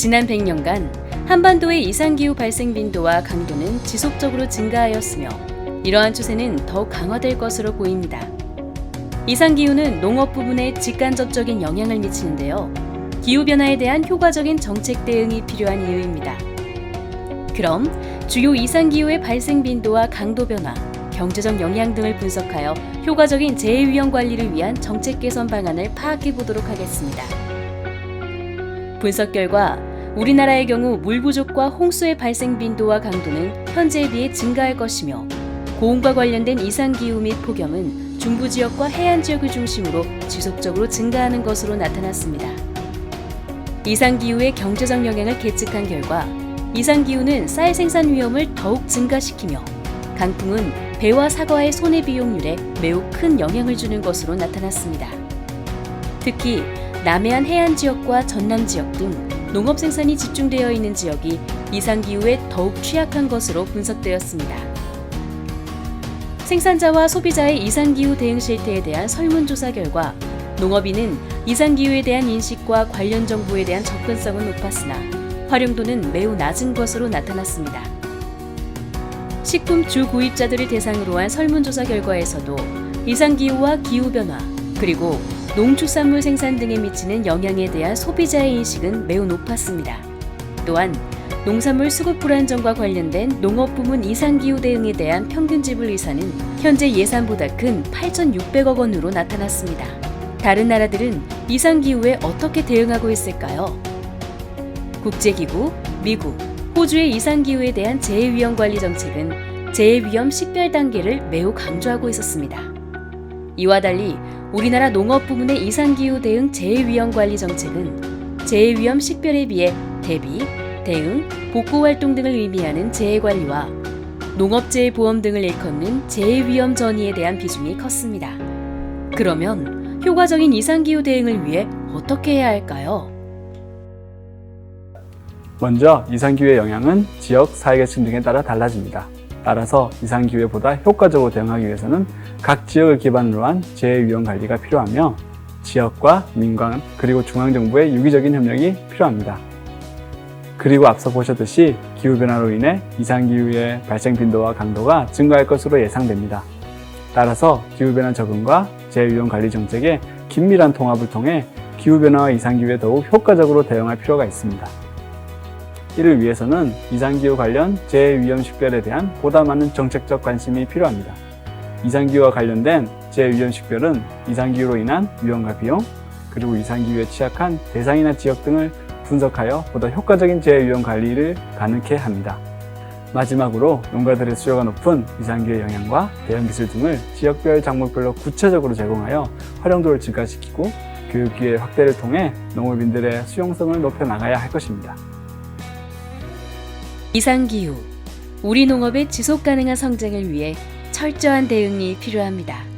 지난 100년간 한반도의 이상기후 발생 빈도와 강도는 지속적으로 증가하였으며 이러한 추세는 더욱 강화될 것으로 보입니다. 이상기후는 농업 부분에 직간접적인 영향을 미치는데요. 기후변화에 대한 효과적인 정책 대응이 필요한 이유입니다. 그럼 주요 이상기후의 발생 빈도와 강도 변화, 경제적 영향 등을 분석하여 효과적인 재해위험 관리를 위한 정책 개선 방안을 파악해 보도록 하겠습니다. 분석 결과 우리나라의 경우 물 부족과 홍수의 발생 빈도와 강도는 현재에 비해 증가할 것이며 고온과 관련된 이상기후 및 폭염은 중부 지역과 해안 지역을 중심으로 지속적으로 증가하는 것으로 나타났습니다. 이상기후의 경제적 영향을 계측한 결과 이상기후는 쌀 생산 위험을 더욱 증가시키며 강풍은 배와 사과의 손해 비용률에 매우 큰 영향을 주는 것으로 나타났습니다. 특히 남해안 해안 지역과 전남 지역 등 농업 생산이 집중되어 있는 지역이 이상기후에 더욱 취약한 것으로 분석되었습니다. 생산자와 소비자의 이상기후 대응 실태에 대한 설문조사 결과 농업인은 이상기후에 대한 인식과 관련 정보에 대한 접근성은 높았으나 활용도는 매우 낮은 것으로 나타났습니다. 식품 주 구입자들을 대상으로 한 설문조사 결과에서도 이상기후와 기후변화 그리고 농축산물 생산 등에 미치는 영향에 대한 소비자의 인식은 매우 높았습니다. 또한 농산물 수급 불안정과 관련된 농업 부문 이상기후 대응에 대한 평균 지불 의사는 현재 예산보다 큰 8,600억 원으로 나타났습니다. 다른 나라들은 이상기후에 어떻게 대응하고 있을까요? 국제기구, 미국, 호주의 이상기후에 대한 재해위험 관리 정책은 재해위험 식별 단계를 매우 강조하고 있었습니다. 이와 달리 우리나라 농업 부문의 이상기후 대응 재해위험 관리 정책은 재해위험 식별에 비해 대비, 대응, 복구 활동 등을 의미하는 재해관리와 농업재해보험 등을 일컫는 재해위험 전이에 대한 비중이 컸습니다. 그러면 효과적인 이상기후 대응을 위해 어떻게 해야 할까요? 먼저 이상기후의 영향은 지역, 사회계층 등에 따라 달라집니다. 따라서 이상기후에 보다 효과적으로 대응하기 위해서는 각 지역을 기반으로 한 재해위험 관리가 필요하며 지역과 민간 그리고 중앙정부의 유기적인 협력이 필요합니다. 그리고 앞서 보셨듯이 기후변화로 인해 이상기후의 발생 빈도와 강도가 증가할 것으로 예상됩니다. 따라서 기후변화 적응과 재해위험 관리 정책의 긴밀한 통합을 통해 기후변화와 이상기후에 더욱 효과적으로 대응할 필요가 있습니다. 이를 위해서는 이상기후 관련 재해위험 식별에 대한 보다 많은 정책적 관심이 필요합니다. 이상기후와 관련된 재해위험 식별은 이상기후로 인한 위험과 비용, 그리고 이상기후에 취약한 대상이나 지역 등을 분석하여 보다 효과적인 재해위험 관리를 가능케 합니다. 마지막으로 농가들의 수요가 높은 이상기후의 영향과 대응 기술 등을 지역별 작물별로 구체적으로 제공하여 활용도를 증가시키고 교육기회 확대를 통해 농업인들의 수용성을 높여 나가야 할 것입니다. 이상기후, 우리 농업의 지속가능한 성장을 위해 철저한 대응이 필요합니다.